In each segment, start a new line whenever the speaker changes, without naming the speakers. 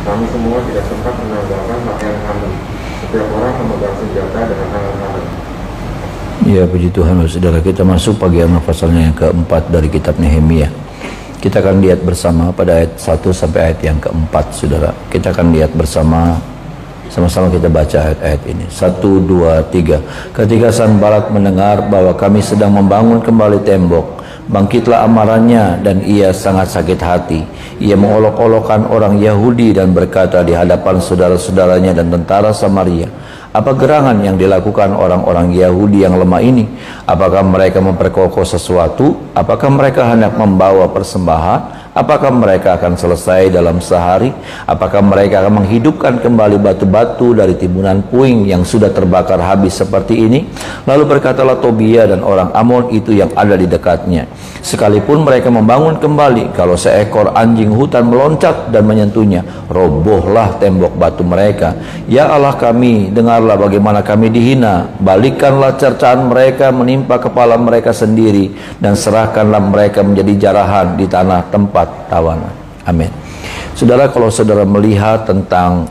Kami semua tidak sempat menanggalkan pakaian kami. Setiap orang memegang senjata dengan tangan kanan.
Ya, puji Tuhan, saudara. Kita masuk pagi hari pasalnya yang keempat dari kitab Nehemia. Kita akan lihat bersama pada ayat 1 sampai ayat yang keempat, saudara. Kita akan lihat bersama, sama-sama kita baca ayat-ayat ini. 1, 2, 3. Ketika Sanbalat mendengar bahwa kami sedang membangun kembali tembok, bangkitlah amarahnya dan ia sangat sakit hati. Ia mengolok-olokkan orang Yahudi dan berkata di hadapan saudara-saudaranya dan tentara Samaria, apa gerangan yang dilakukan orang-orang Yahudi yang lemah ini? Apakah mereka memperkokoh sesuatu? Apakah mereka hendak membawa persembahan? Apakah mereka akan selesai dalam sehari? Apakah mereka akan menghidupkan kembali batu-batu dari timbunan puing yang sudah terbakar habis seperti ini? Lalu berkatalah Tobia dan orang Amon itu yang ada di dekatnya, sekalipun mereka membangun kembali, kalau seekor anjing hutan meloncat dan menyentuhnya, robohlah tembok batu mereka. Ya Allah kami, dengarlah bagaimana kami dihina. Balikkanlah cercaan mereka menimpa kepala mereka sendiri, dan serahkanlah mereka menjadi jarahan di tanah tempat tawanan. Amin. Saudara, kalau saudara melihat tentang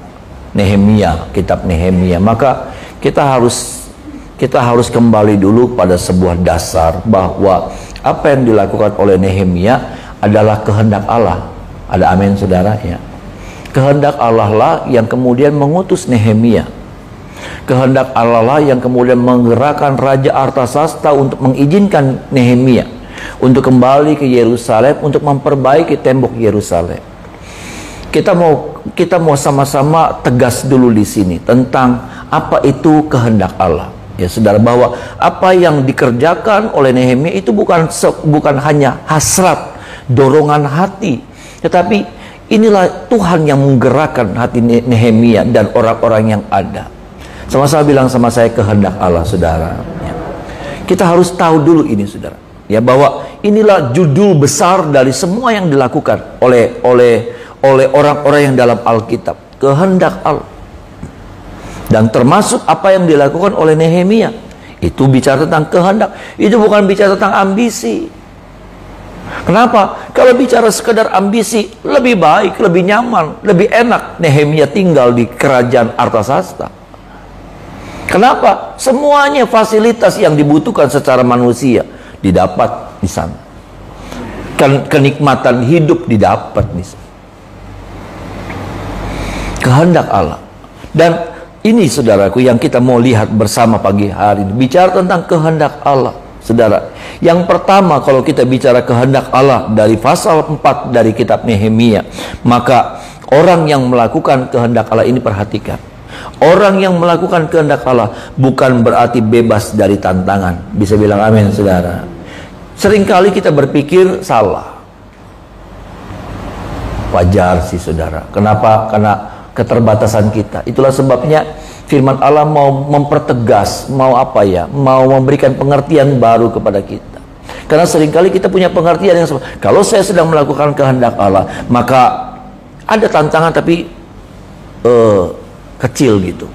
Nehemia, kitab Nehemia, maka kita harus kembali dulu pada sebuah dasar bahwa apa yang dilakukan oleh Nehemia adalah kehendak Allah. Ada amin, saudara? Ya. Kehendak Allah lah yang kemudian mengutus Nehemia. Kehendak Allah lah yang kemudian menggerakkan Raja Artasasta untuk mengizinkan Nehemia untuk kembali ke Yerusalem untuk memperbaiki tembok Yerusalem. Kita mau sama-sama tegas dulu di sini tentang apa itu kehendak Allah. Ya, saudara, bahwa apa yang dikerjakan oleh Nehemia itu bukan hanya hasrat, dorongan hati, tetapi inilah Tuhan yang menggerakkan hati Nehemia dan orang-orang yang ada. Sama-sama bilang sama saya, kehendak Allah, saudara. Ya. Kita harus tahu dulu ini, saudara. Ya, bahwa inilah judul besar dari semua yang dilakukan oleh orang-orang yang dalam Alkitab, kehendak Allah. Dan termasuk apa yang dilakukan oleh Nehemia, itu bicara tentang kehendak. Itu bukan bicara tentang ambisi. Kenapa? Kalau bicara sekedar ambisi, lebih baik, lebih nyaman, lebih enak Nehemia tinggal di kerajaan Artasasta. Kenapa? Semuanya fasilitas yang dibutuhkan secara manusia didapat di sana. Kenikmatan hidup didapat di sana. Kehendak Allah. Dan ini, saudaraku, yang kita mau lihat bersama pagi hari ini, bicara tentang kehendak Allah, saudara. Yang pertama, kalau kita bicara kehendak Allah dari pasal 4 dari kitab Nehemia, maka orang yang melakukan kehendak Allah ini, perhatikan, orang yang melakukan kehendak Allah bukan berarti bebas dari tantangan. Bisa bilang amin, saudara. Seringkali kita berpikir salah. Wajar sih, saudara. Kenapa? Karena keterbatasan kita. Itulah sebabnya firman Allah mau mempertegas, mau memberikan pengertian baru kepada kita. Karena seringkali kita punya pengertian yang kalau saya sedang melakukan kehendak Allah, maka ada tantangan tapi kecil gitu,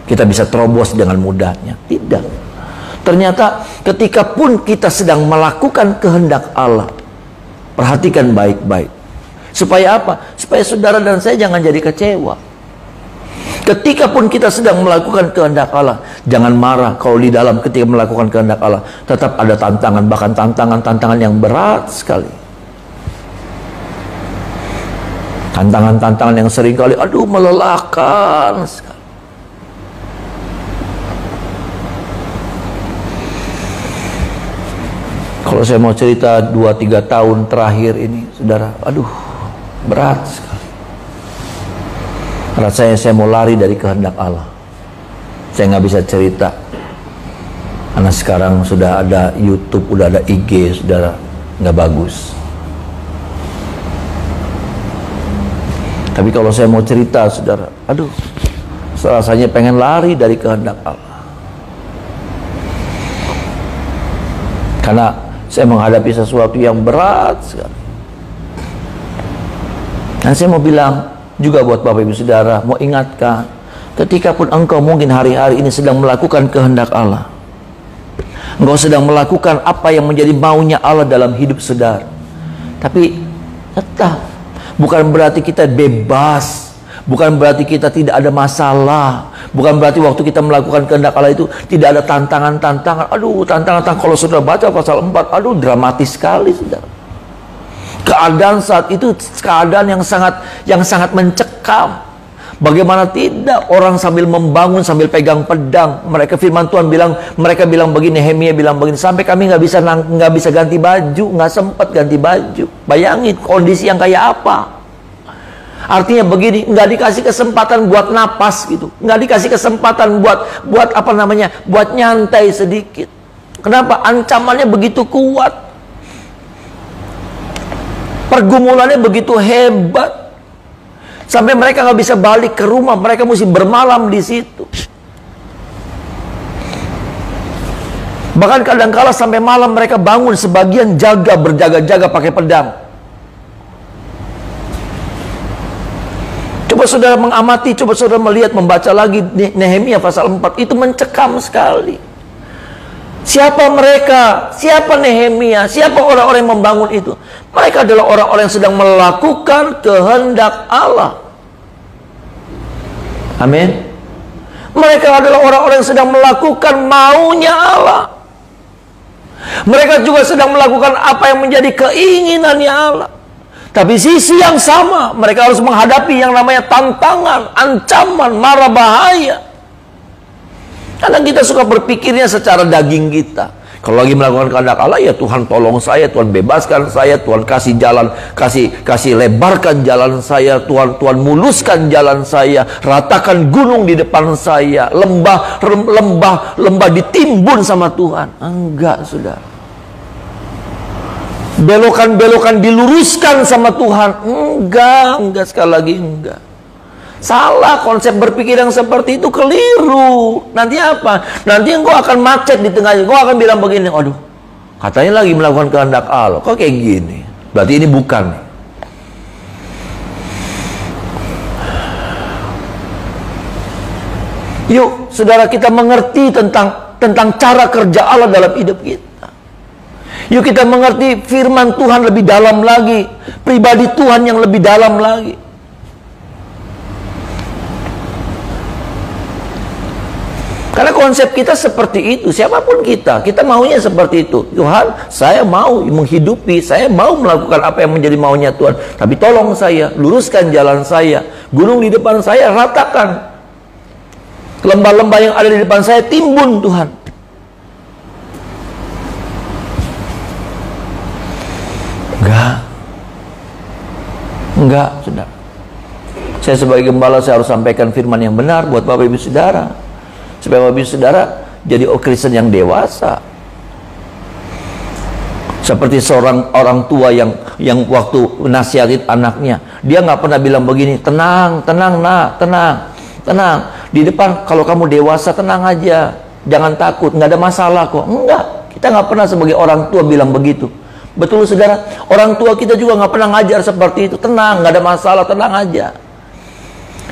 kita bisa terobos dengan mudahnya. Tidak. Ternyata ketika pun kita sedang melakukan kehendak Allah, perhatikan baik-baik. Supaya apa? Supaya saudara dan saya jangan jadi kecewa. Ketika pun kita sedang melakukan kehendak Allah, jangan marah kalau di dalam ketika melakukan kehendak Allah tetap ada tantangan, bahkan tantangan yang berat sekali. Tantangan-tantangan yang seringkali melelahkan sekali. Kalau saya mau cerita 2-3 tahun terakhir ini, saudara, berat sekali. Rasanya saya mau lari dari kehendak Allah. Saya nggak bisa cerita. Karena sekarang sudah ada YouTube, sudah ada IG, saudara, nggak bagus. Tapi kalau saya mau cerita, saudara, rasanya pengen lari dari kehendak Allah. Karena saya menghadapi sesuatu yang berat sekali. Dan saya mau bilang juga buat Bapak Ibu Saudara, mau ingatkan, ketika pun engkau mungkin hari-hari ini sedang melakukan kehendak Allah, engkau sedang melakukan apa yang menjadi maunya Allah dalam hidup saudara, tapi tetap bukan berarti kita bebas Bukan berarti kita tidak ada masalah. Bukan berarti waktu kita melakukan kehendak Allah itu tidak ada tantangan-tantangan. Aduh, tantangan-tantangan. Kalau saudara baca pasal 4, aduh, dramatis sekali, saudara. Keadaan saat itu keadaan yang sangat mencekam. Bagaimana tidak, orang sambil membangun, sambil pegang pedang. Firman Tuhan bilang, mereka bilang begini, Nehemia bilang begini, sampai kami nggak bisa ganti baju, nggak sempat ganti baju. Bayangin kondisi yang kayak apa. Artinya begini, nggak dikasih kesempatan buat napas gitu, nggak dikasih kesempatan buat apa namanya, buat nyantai sedikit. Kenapa? Ancamannya begitu kuat, pergumulannya begitu hebat, sampai mereka nggak bisa balik ke rumah, mereka mesti bermalam di situ. Bahkan kadang-kala sampai malam mereka bangun, sebagian berjaga-jaga pakai pedang. Coba saudara mengamati, coba saudara melihat, membaca lagi Nehemia pasal 4, itu mencekam sekali. Siapa mereka? Siapa Nehemia? Siapa orang-orang yang membangun itu? Mereka adalah orang-orang yang sedang melakukan kehendak Allah. Amin. Mereka adalah orang-orang yang sedang melakukan maunya Allah. Mereka juga sedang melakukan apa yang menjadi keinginannya Allah. Tapi sisi yang sama, mereka harus menghadapi yang namanya tantangan, ancaman, mara bahaya. Kadang kita suka berpikirnya secara daging kita. Kalau lagi melakukan kehendak Allah, ya Tuhan tolong saya, Tuhan bebaskan saya, Tuhan kasih jalan, kasih lebarkan jalan saya, Tuhan muluskan jalan saya, ratakan gunung di depan saya, lembah ditimbun sama Tuhan. Enggak, saudara. Belokan-belokan diluruskan sama Tuhan. Enggak, sekali lagi enggak. Salah, konsep berpikir yang seperti itu keliru. Nanti apa? Nanti engkau akan macet di tengahnya. Engkau akan bilang begini, aduh, katanya lagi melakukan kehendak Allah, kok kayak gini? Berarti ini bukan. Yuk, saudara, kita mengerti tentang cara kerja Allah dalam hidup kita. Yuk kita mengerti firman Tuhan lebih dalam lagi, pribadi Tuhan yang lebih dalam lagi. Karena konsep kita seperti itu, siapapun kita maunya seperti itu. Tuhan, saya mau menghidupi, saya mau melakukan apa yang menjadi maunya Tuhan. Tapi tolong saya, luruskan jalan saya. Gunung di depan saya ratakan. Lembah-lembah yang ada di depan saya timbun, Tuhan. Enggak, saudara. Saya sebagai gembala, saya harus sampaikan firman yang benar buat Bapak Ibu Saudara, supaya Bapak Ibu Saudara jadi Kristen yang dewasa. Seperti seorang orang tua yang waktu nasihatin anaknya, dia nggak pernah bilang begini, tenang nak, tenang. Di depan, kalau kamu dewasa tenang aja, jangan takut, nggak ada masalah kok. Enggak, kita nggak pernah sebagai orang tua bilang begitu. Betul, saudara, orang tua kita juga nggak pernah ngajar seperti itu. Tenang, nggak ada masalah, tenang aja.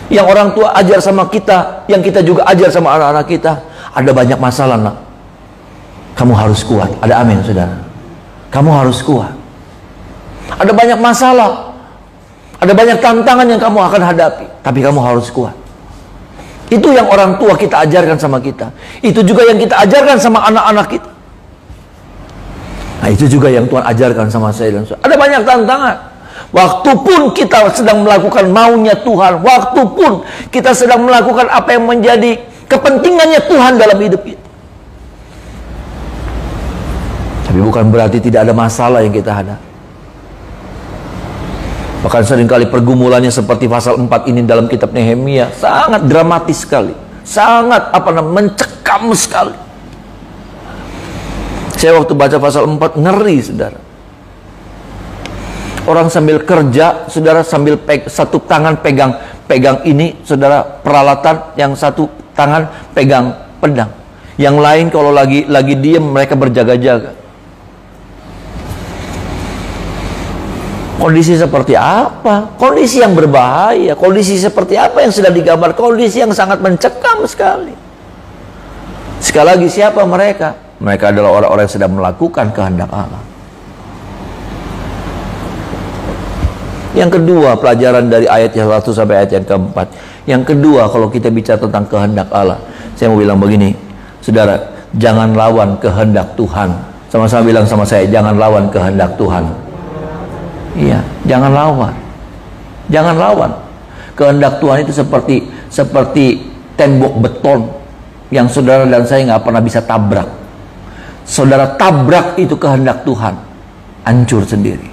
Yang orang tua ajar sama kita, yang kita juga ajar sama anak-anak kita, ada banyak masalah nak, kamu harus kuat. Ada amin, saudara? Kamu harus kuat. Ada banyak masalah, ada banyak tantangan yang kamu akan hadapi, tapi kamu harus kuat. Itu yang orang tua kita ajarkan sama kita. Itu juga yang kita ajarkan sama anak-anak kita. Nah, itu juga yang Tuhan ajarkan sama saya dan saudara. Ada banyak tantangan. Waktu pun kita sedang melakukan maunya Tuhan, waktu pun kita sedang melakukan apa yang menjadi kepentingannya Tuhan dalam hidup kita. Tapi bukan berarti tidak ada masalah yang kita hadapi. Bahkan seringkali pergumulannya seperti pasal 4 ini dalam kitab Nehemia sangat dramatis sekali, sangat mencekam sekali. Saya waktu baca pasal 4 ngeri, saudara. Orang sambil kerja, saudara, sambil satu tangan pegang ini, saudara, peralatan, yang satu tangan pegang pedang. Yang lain kalau lagi diam, mereka berjaga-jaga. Kondisi seperti apa? Kondisi yang berbahaya. Kondisi seperti apa yang sudah digambar? Kondisi yang sangat mencekam sekali. Sekali lagi, siapa mereka? Mereka adalah orang-orang yang sedang melakukan kehendak Allah. Yang kedua, pelajaran dari ayat yang 1 sampai ayat yang keempat. Yang kedua, kalau kita bicara tentang kehendak Allah, saya mau bilang begini, saudara, jangan lawan kehendak Tuhan. Sama-sama bilang sama saya, jangan lawan kehendak Tuhan. Iya, jangan lawan. Jangan lawan. Kehendak Tuhan itu seperti tembok beton yang saudara dan saya nggak pernah bisa tabrak. Saudara tabrak itu kehendak Tuhan, hancur sendiri.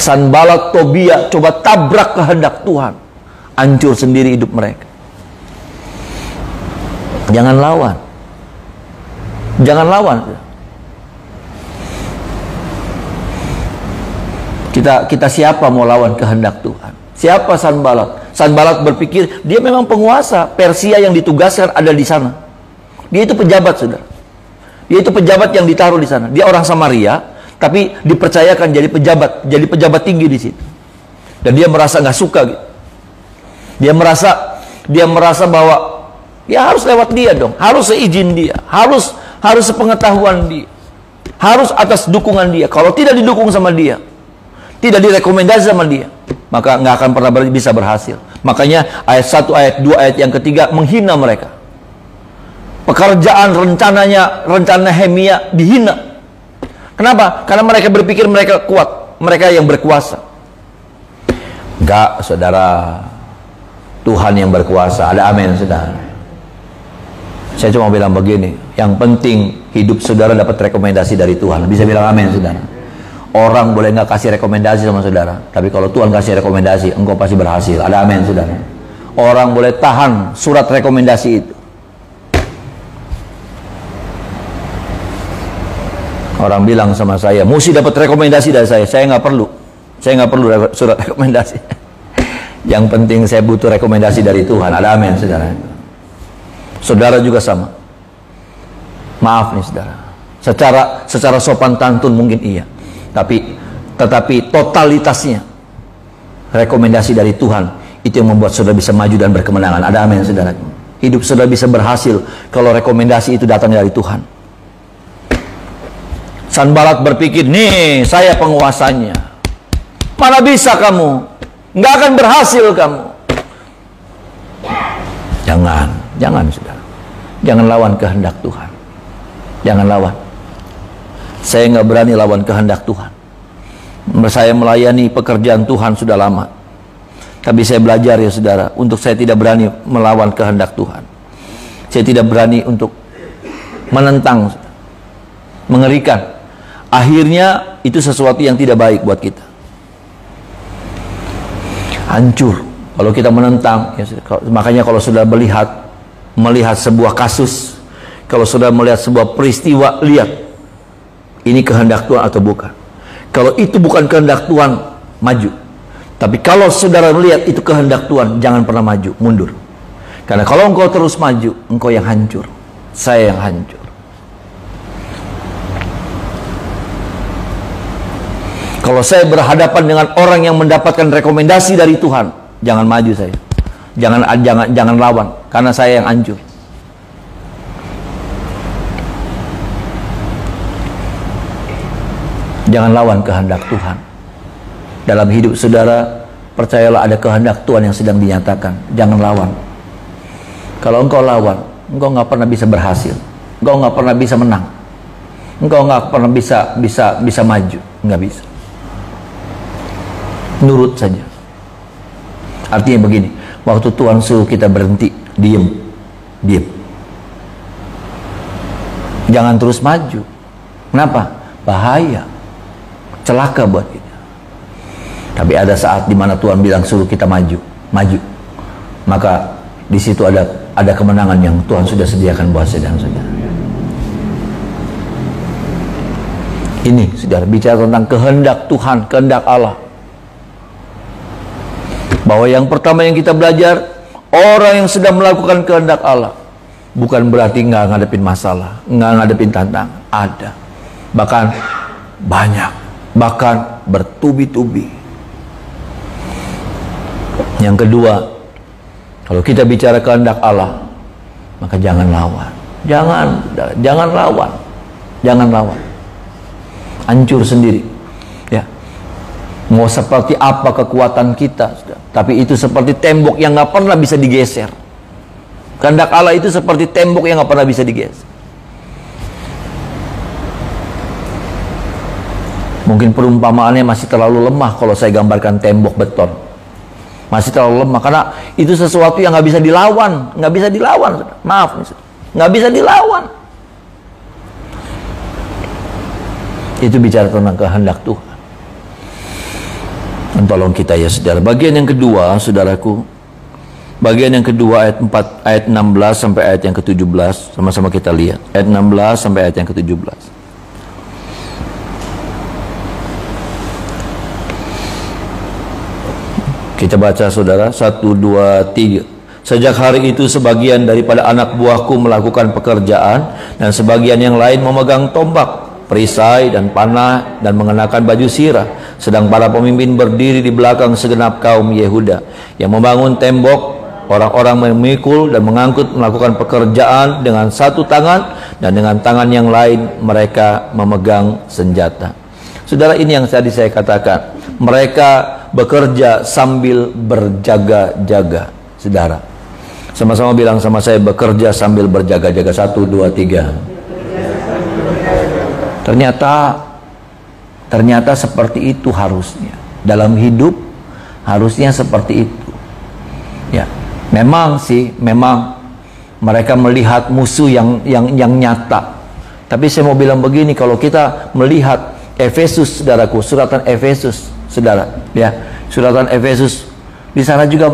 Sanbalat, Tobia coba tabrak kehendak Tuhan, hancur sendiri hidup mereka. Jangan lawan. Jangan lawan. Kita siapa mau lawan kehendak Tuhan? Siapa Sanbalat? Sanbalat berpikir dia memang penguasa Persia yang ditugaskan ada di sana. Dia itu pejabat, saudara. Dia itu pejabat yang ditaruh di sana. Dia orang Samaria, tapi dipercayakan jadi pejabat tinggi di situ. Dan dia merasa nggak suka gitu. Dia merasa bahwa ya harus lewat dia dong, harus seizin dia, harus sepengetahuan dia, harus atas dukungan dia. Kalau tidak didukung sama dia, tidak direkomendasi sama dia, maka nggak akan pernah bisa berhasil. Makanya ayat 1, ayat 2, ayat yang ketiga menghina mereka. Pekerjaan rencana Nehemia dihina. Kenapa? Karena mereka berpikir mereka kuat, mereka yang berkuasa. Enggak, saudara, Tuhan yang berkuasa. Ada amin, saudara. Saya cuma bilang begini, yang penting hidup saudara dapat rekomendasi dari Tuhan. Bisa bilang amin, saudara. Orang boleh nggak kasih rekomendasi sama saudara, tapi kalau Tuhan kasih rekomendasi, engkau pasti berhasil. Ada amin, saudara. Orang boleh tahan surat rekomendasi itu. Orang bilang sama saya, mesti dapat rekomendasi dari saya nggak perlu. Saya nggak perlu surat rekomendasi. Yang penting saya butuh rekomendasi dari Tuhan. Ada amin, saudara. Saudara juga sama. Maaf nih, saudara. Secara sopan santun mungkin iya. Tetapi totalitasnya rekomendasi dari Tuhan itu yang membuat saudara bisa maju dan berkemenangan. Ada amin, saudara. Hidup saudara bisa berhasil kalau rekomendasi itu datang dari Tuhan. Sanbalat berpikir, nih saya penguasanya, mana bisa kamu, nggak akan berhasil kamu. Jangan saudara, jangan lawan kehendak Tuhan, jangan lawan. Saya nggak berani lawan kehendak Tuhan. Saya melayani pekerjaan Tuhan sudah lama, tapi saya belajar ya saudara, untuk saya tidak berani melawan kehendak Tuhan. Saya tidak berani untuk menentang, mengerikan. Akhirnya itu sesuatu yang tidak baik buat kita. Hancur kalau kita menentang ya. Makanya kalau sudah melihat sebuah kasus, kalau sudah melihat sebuah peristiwa, lihat ini kehendak Tuhan atau bukan. Kalau itu bukan kehendak Tuhan, maju. Tapi kalau saudara melihat itu kehendak Tuhan, jangan pernah maju, mundur. Karena kalau engkau terus maju, engkau yang hancur, saya yang hancur. Kalau saya berhadapan dengan orang yang mendapatkan rekomendasi dari Tuhan, jangan maju saya. Jangan lawan, karena saya yang hancur. Jangan lawan kehendak Tuhan. Dalam hidup saudara, percayalah ada kehendak Tuhan yang sedang dinyatakan. Jangan lawan. Kalau engkau lawan, engkau nggak pernah bisa berhasil. Engkau nggak pernah bisa menang. Engkau nggak pernah bisa maju. Nggak bisa. Nurut saja. Artinya begini, waktu Tuhan suruh kita berhenti, diem. Jangan terus maju. Kenapa? Bahaya, celaka buat kita. Tapi ada saat dimana Tuhan bilang suruh kita maju, maka di situ ada kemenangan yang Tuhan sudah sediakan buat saya dan saudara. Ini saudara bicara tentang kehendak Tuhan, kehendak Allah. Bahwa yang pertama yang kita belajar, orang yang sedang melakukan kehendak Allah bukan berarti nggak ngadepin masalah, nggak ngadepin tantangan. Ada, bahkan banyak, bahkan bertubi-tubi. Yang kedua, kalau kita bicara kehendak Allah, maka jangan lawan, jangan lawan, hancur sendiri. Ya, Mau seperti apa kekuatan kita, tapi itu seperti tembok yang nggak pernah bisa digeser. Kehendak Allah itu seperti tembok yang nggak pernah bisa digeser. Mungkin perumpamaannya masih terlalu lemah kalau saya gambarkan tembok beton. Masih terlalu lemah karena itu sesuatu yang nggak bisa dilawan, nggak bisa dilawan. Maaf, nggak bisa dilawan. Itu bicara tentang kehendak Tuhan. Dan tolong kita ya saudara. Bagian yang kedua, saudaraku. Bagian yang kedua ayat 4, ayat 16 sampai ayat yang ke-17. Sama-sama kita lihat. Ayat 16 sampai ayat yang ke-17. Kita baca saudara. 1, 2, 3. Sejak hari itu sebagian daripada anak buahku melakukan pekerjaan, dan sebagian yang lain memegang tombak, perisai dan panah, dan mengenakan baju sirah. Sedang para pemimpin berdiri di belakang segenap kaum Yehuda yang membangun tembok. Orang-orang memikul dan mengangkut, melakukan pekerjaan dengan satu tangan, dan dengan tangan yang lain mereka memegang senjata. Saudara, ini yang tadi saya katakan, mereka bekerja sambil berjaga-jaga. Saudara, sama-sama bilang sama saya, bekerja sambil berjaga-jaga. 1, 2, 3. Ternyata seperti itu harusnya. Dalam hidup harusnya seperti itu. Ya, memang mereka melihat musuh yang nyata. Tapi saya mau bilang begini, kalau kita melihat Efesus, saudaraku, suratan Efesus, saudara, ya, suratan Efesus, di sana juga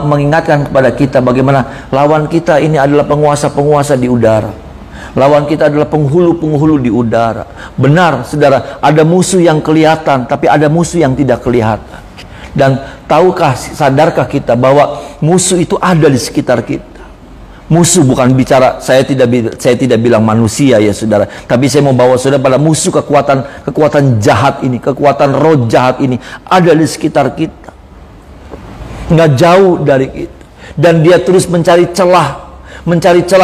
mengingatkan kepada kita bagaimana lawan kita ini adalah penguasa-penguasa di udara. Lawan kita adalah penghulu-penghulu di udara. Benar, saudara, ada musuh yang kelihatan, tapi ada musuh yang tidak kelihatan. Dan tahukah, sadarkah kita bahwa musuh itu ada di sekitar kita? Musuh bukan bicara, saya tidak bilang manusia ya saudara, tapi saya mau bawa saudara pada musuh, kekuatan jahat ini, kekuatan roh jahat ini ada di sekitar kita. Nggak jauh dari kita. Dan dia terus mencari celah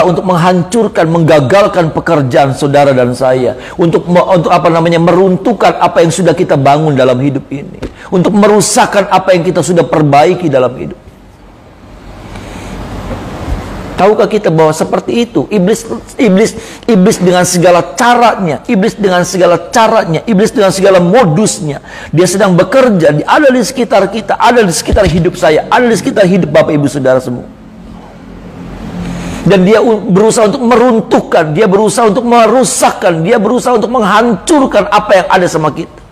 untuk menghancurkan, menggagalkan pekerjaan saudara dan saya, untuk meruntuhkan apa yang sudah kita bangun dalam hidup ini, untuk merusakkan apa yang kita sudah perbaiki dalam hidup. Tahukah kita bahwa seperti itu iblis dengan segala caranya, iblis dengan segala modusnya, dia sedang bekerja, ada di sekitar kita, ada di sekitar hidup saya, ada di sekitar hidup Bapak Ibu Saudara semua. Dan dia berusaha untuk meruntuhkan, dia berusaha untuk merusakkan, dia berusaha untuk menghancurkan apa yang ada sama kita.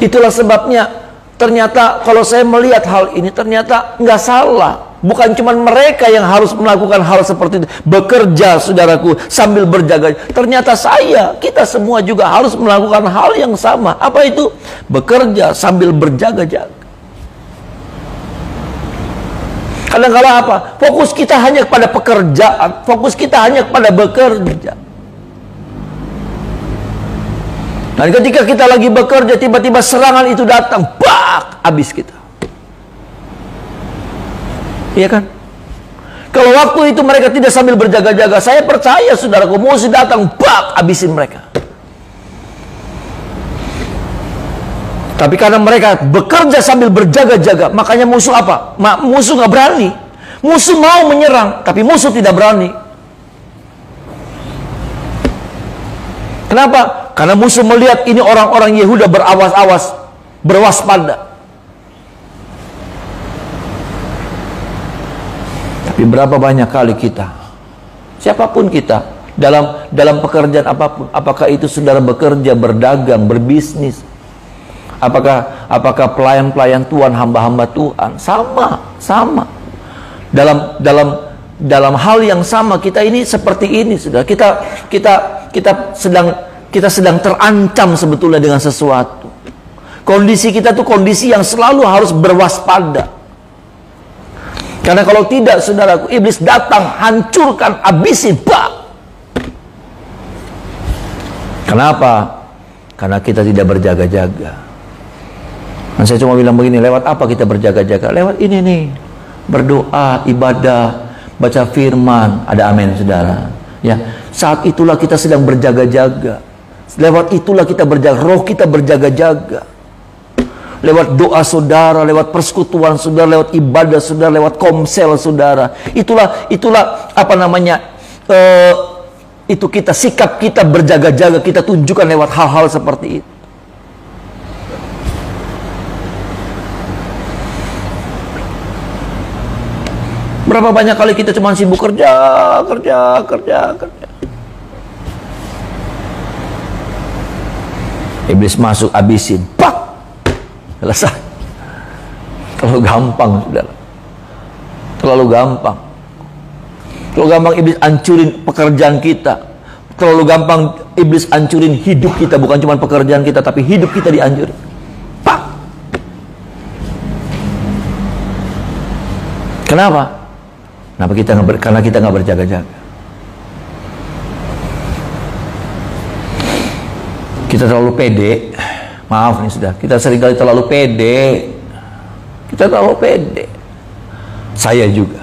Itulah sebabnya ternyata kalau saya melihat hal ini, ternyata nggak salah. Bukan cuma mereka yang harus melakukan hal seperti itu, bekerja, saudaraku, sambil berjaga. Ternyata kita semua juga harus melakukan hal yang sama. Apa itu? Bekerja sambil berjaga-jaga. Kadang-kadang apa? Fokus kita hanya kepada pekerjaan, fokus kita hanya kepada bekerja. Dan ketika kita lagi bekerja, tiba-tiba serangan itu datang, bak, habis kita. Iya kan? Kalau waktu itu mereka tidak sambil berjaga-jaga, saya percaya saudaraku, musuh datang, bak, habisin mereka. Tapi karena mereka bekerja sambil berjaga-jaga, makanya musuh apa? Musuh nggak berani. Musuh mau menyerang, tapi musuh tidak berani. Kenapa? Karena musuh melihat ini orang-orang Yehuda berawas-awas, berwaspada. Tapi berapa banyak kali kita, siapapun kita, dalam pekerjaan apapun, apakah itu saudara bekerja, berdagang, berbisnis, apakah pelayan-pelayan Tuhan, hamba-hamba Tuhan, sama. Dalam hal yang sama, kita ini seperti ini, saudara. Kita sedang terancam sebetulnya dengan sesuatu. Kondisi kita tuh kondisi yang selalu harus berwaspada. Karena kalau tidak, saudaraku, iblis datang, hancurkan, habisin, bak. Kenapa? Karena kita tidak berjaga-jaga. Dan saya cuma bilang begini, lewat apa kita berjaga-jaga? Lewat ini nih, berdoa, ibadah, baca firman. Ada amin, saudara. Ya, saat itulah kita sedang berjaga-jaga. Lewat itulah kita berjaga, roh kita berjaga-jaga. Lewat doa saudara, lewat persekutuan saudara, lewat ibadah saudara, lewat komsel saudara. Itulah apa namanya? Itu kita, sikap kita berjaga-jaga kita tunjukkan lewat hal-hal seperti itu. Berapa banyak kali kita cuma sibuk kerja. Iblis masuk, habisin, pak, selesai. Terlalu gampang, saudara. Terlalu gampang. Terlalu gampang iblis hancurin pekerjaan kita. Terlalu gampang iblis hancurin hidup kita, bukan cuma pekerjaan kita, tapi hidup kita dihancurin. Pak. Kenapa? Karena kita nggak berjaga-jaga. Kita terlalu pede. Maaf nih sudah, kita seringkali terlalu pede. Kita terlalu pede. Saya juga.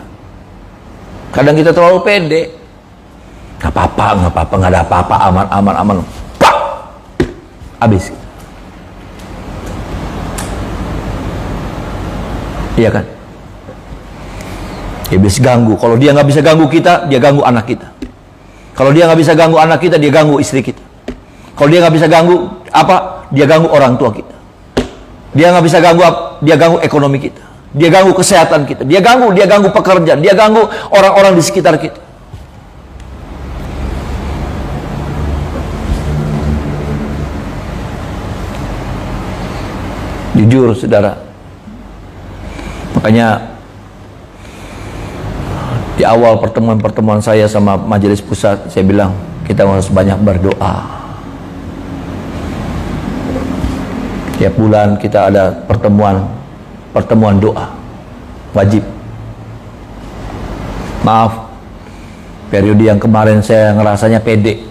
Kadang kita terlalu pede. Nggak apa-apa, nggak ada apa-apa, aman. Pak! Habis. Iya kan? Iblis ganggu. Kalau dia nggak bisa ganggu kita, dia ganggu anak kita. Kalau dia nggak bisa ganggu anak kita, dia ganggu istri kita. Kalau dia nggak bisa ganggu apa, dia ganggu orang tua kita. Dia nggak bisa ganggu apa, dia ganggu ekonomi kita. Dia ganggu kesehatan kita. Dia ganggu pekerjaan. Dia ganggu orang-orang di sekitar kita. Jujur, saudara. Makanya di awal pertemuan saya sama majelis pusat, saya bilang kita harus banyak berdoa. Tiap bulan kita ada pertemuan doa wajib. Maaf, periode yang kemarin saya ngerasanya pede.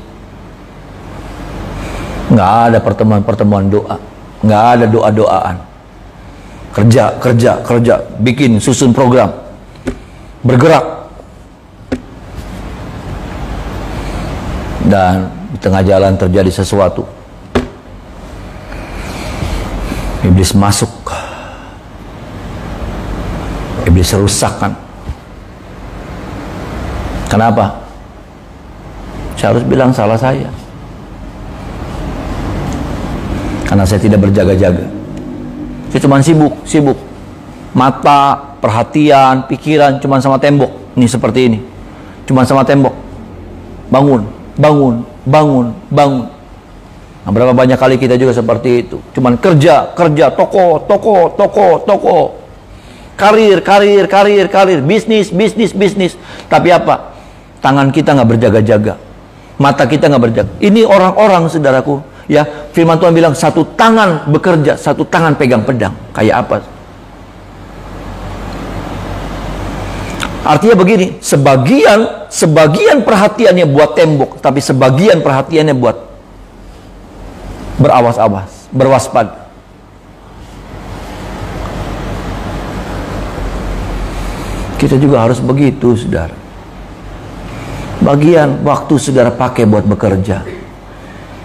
Nggak ada pertemuan doa, nggak ada doa-doaan. Kerja, bikin, susun program, bergerak. Dan di tengah jalan terjadi sesuatu. Iblis masuk. Iblis rusakkan. Kenapa? Saya harus bilang salah saya. Karena saya tidak berjaga-jaga. Saya cuma sibuk. Mata, perhatian, pikiran cuma sama tembok. Ini seperti ini. Cuma sama tembok. Bangun. Nah, berapa banyak kali kita juga seperti itu. Cuman kerja, toko. Karir, bisnis. Tapi apa? Tangan kita nggak berjaga-jaga. Mata kita nggak berjaga. Ini orang-orang, saudaraku, ya, firman Tuhan bilang satu tangan bekerja, satu tangan pegang pedang. Kayak apa? Artinya begini, sebagian perhatiannya buat tembok, tapi sebagian perhatiannya buat berawas-awas, berwaspada. Kita juga harus begitu, saudara. Bagian waktu saudara pakai buat bekerja,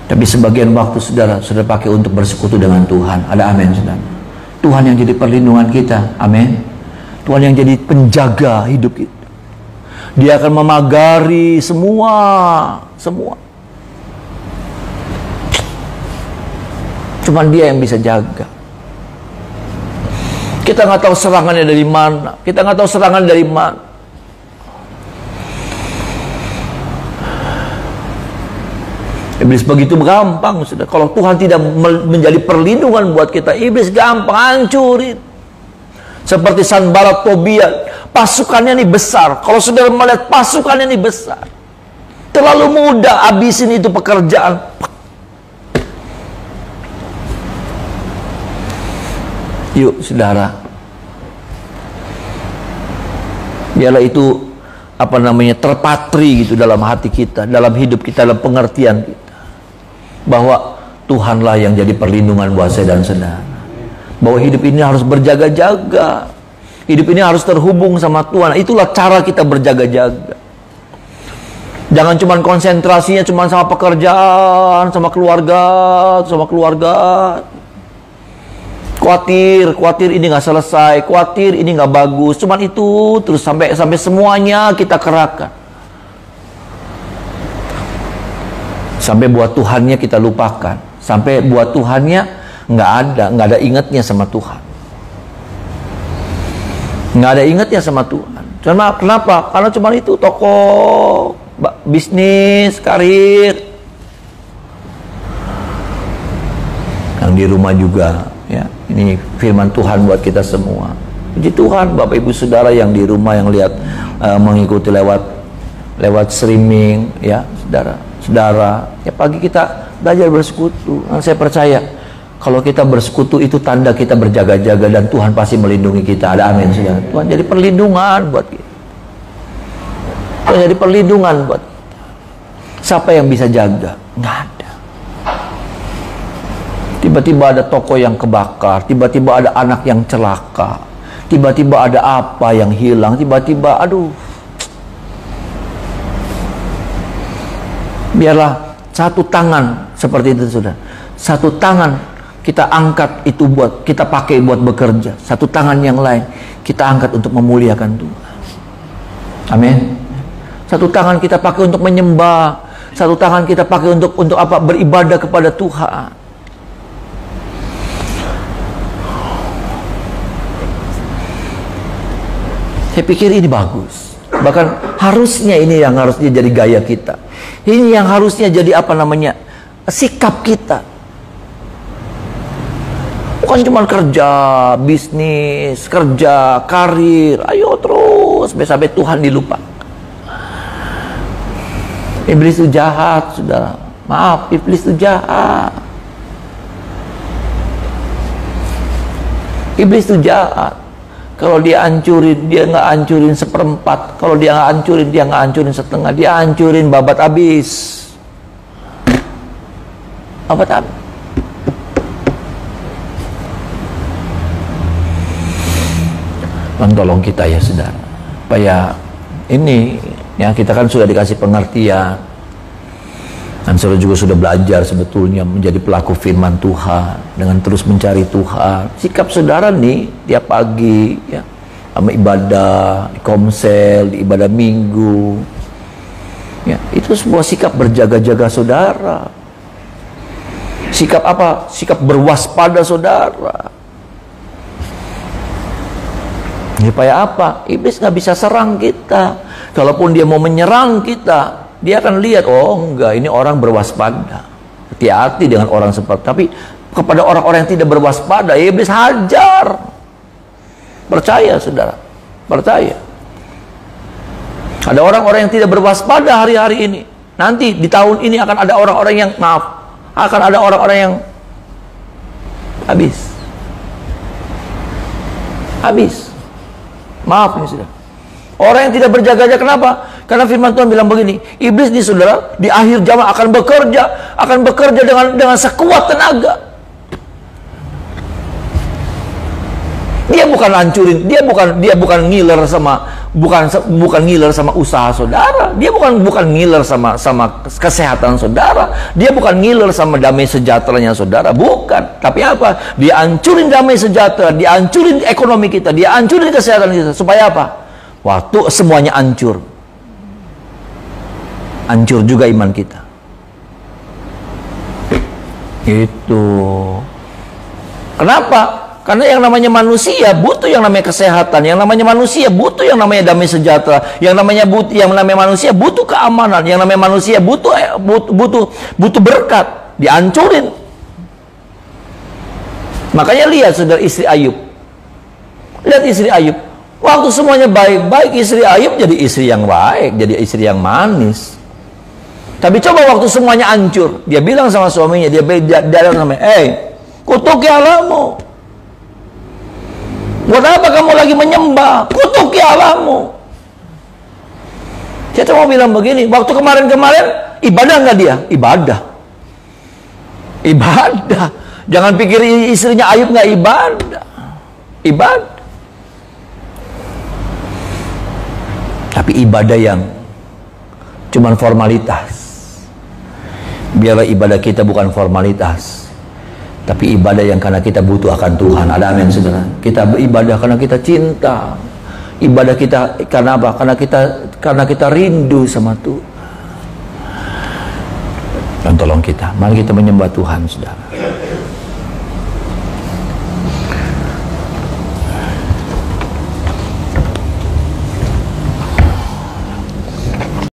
tapi sebagian waktu saudara pakai untuk bersekutu dengan Tuhan. Ada amin, saudara. Tuhan yang jadi perlindungan kita, amin. Tuhan yang jadi penjaga hidup kita. Dia akan memagari semua. Cuman Dia yang bisa jaga. Kita nggak tahu serangannya dari mana. Iblis begitu gampang, sudah. Kalau Tuhan tidak menjadi perlindungan buat kita, iblis gampang hancurin. Seperti Sanbalat, Tobia, pasukannya ini besar. Kalau saudara melihat pasukannya ini besar, terlalu mudah habisin itu pekerjaan. Yuk, saudara, biarlah itu terpatri gitu dalam hati kita, dalam hidup kita, dalam pengertian kita, bahwa Tuhanlah yang jadi perlindungan buat saya dan saudara. Bahwa hidup ini harus berjaga-jaga. Hidup ini harus terhubung sama Tuhan. Itulah cara kita berjaga-jaga. Jangan cuman konsentrasinya cuman sama pekerjaan, sama keluarga. Khawatir ini nggak selesai, khawatir ini nggak bagus. Cuman itu terus sampai semuanya kita kerahkan. Sampai buat Tuhannya kita lupakan. Sampai buat Tuhannya nggak ada ingatnya sama Tuhan. Nggak ada ingatnya sama Tuhan. Kenapa? Karena cuma itu toko, bisnis, karir. Yang di rumah juga, ya. Ini firman Tuhan buat kita semua. Puji Tuhan, Bapak Ibu Saudara yang di rumah yang lihat mengikuti lewat streaming, ya, saudara. Ya pagi kita belajar bersekutu. Saya percaya kalau kita bersekutu itu tanda kita berjaga-jaga dan Tuhan pasti melindungi kita. Ada amin, saudara. Tuhan jadi perlindungan buat kita. Tuhan jadi perlindungan buat kita. Siapa yang bisa jaga? Nggak ada. Tiba-tiba ada toko yang kebakar, tiba-tiba ada anak yang celaka, tiba-tiba ada apa yang hilang, tiba-tiba biarlah satu tangan seperti itu, saudara. Satu tangan kita angkat itu buat kita pakai buat bekerja. Satu tangan yang lain kita angkat untuk memuliakan Tuhan. Amin. Satu tangan kita pakai untuk menyembah. Satu tangan kita pakai untuk apa? Beribadah kepada Tuhan. Saya pikir ini bagus. Bahkan harusnya ini yang harusnya jadi gaya kita. Ini yang harusnya jadi sikap kita. Bukan cuma kerja, bisnis, karir. Ayo terus sampai Tuhan dilupa. Iblis itu jahat, saudara. Maaf, iblis itu jahat. Iblis itu jahat. Kalau dia hancurin, dia nggak hancurin seperempat. Kalau dia nggak hancurin, dia nggak hancurin setengah. Dia hancurin babat habis. Babat habis. Tolong kita ya, saudara. Supaya ini, ya kita kan sudah dikasih pengertian. Dan saudara juga sudah belajar sebetulnya menjadi pelaku firman Tuhan dengan terus mencari Tuhan. Sikap saudara nih tiap pagi, ya, sama ibadah di komsel, di ibadah minggu, ya itu sebuah sikap berjaga-jaga saudara. Sikap apa? Sikap berwaspada saudara. Supaya apa? Iblis nggak bisa serang kita. Kalaupun dia mau menyerang kita, dia akan lihat, oh enggak, ini orang berwaspada. Hati-hati dengan orang seperti. Tapi kepada orang-orang yang tidak berwaspada, iblis hajar. Percaya, saudara. Percaya. Ada orang-orang yang tidak berwaspada hari-hari ini. Nanti di tahun ini akan ada orang-orang yang akan ada orang-orang yang habis. Maaf nih, saudara. Orang yang tidak berjaga-jaga, kenapa? Karena firman Tuhan bilang begini, iblis nih, saudara, di akhir zaman akan bekerja dengan sekuat tenaga. Dia bukan hancurin, dia bukan ngiler sama usaha saudara. Dia bukan ngiler sama kesehatan saudara. Dia bukan ngiler sama damai sejahteranya saudara, bukan. Tapi apa? Dia hancurin damai sejahtera, dia hancurin ekonomi kita, dia hancurin kesehatan kita. Supaya apa? Waktu semuanya hancur juga iman kita. Itu. Kenapa? Karena yang namanya manusia butuh yang namanya kesehatan, yang namanya manusia butuh yang namanya damai sejahtera, yang namanya manusia butuh keamanan, yang namanya manusia butuh berkat. Dihancurin. Makanya lihat, saudara, istri Ayub. Lihat istri Ayub. Waktu semuanya baik-baik, istri Ayub jadi istri yang baik, jadi istri yang manis. Tapi coba waktu semuanya hancur, dia bilang sama suaminya, dia bilang sama, kutuki Allahmu. Buat apa kamu lagi menyembah? Kutuki Allahmu. Saya cuma bilang begini, waktu kemarin-kemarin ibadah nggak dia? Ibadah. Jangan pikir istrinya Ayub nggak ibadah. Ibadah. Tapi ibadah yang cuman formalitas. Biarlah ibadah kita bukan formalitas, tapi ibadah yang karena kita butuh akan Tuhan. Ada amin saudara? Kita beribadah karena kita cinta. Ibadah kita karena apa? Karena kita rindu sama Tuhan. Dan tolong kita, mari kita menyembah Tuhan saudara.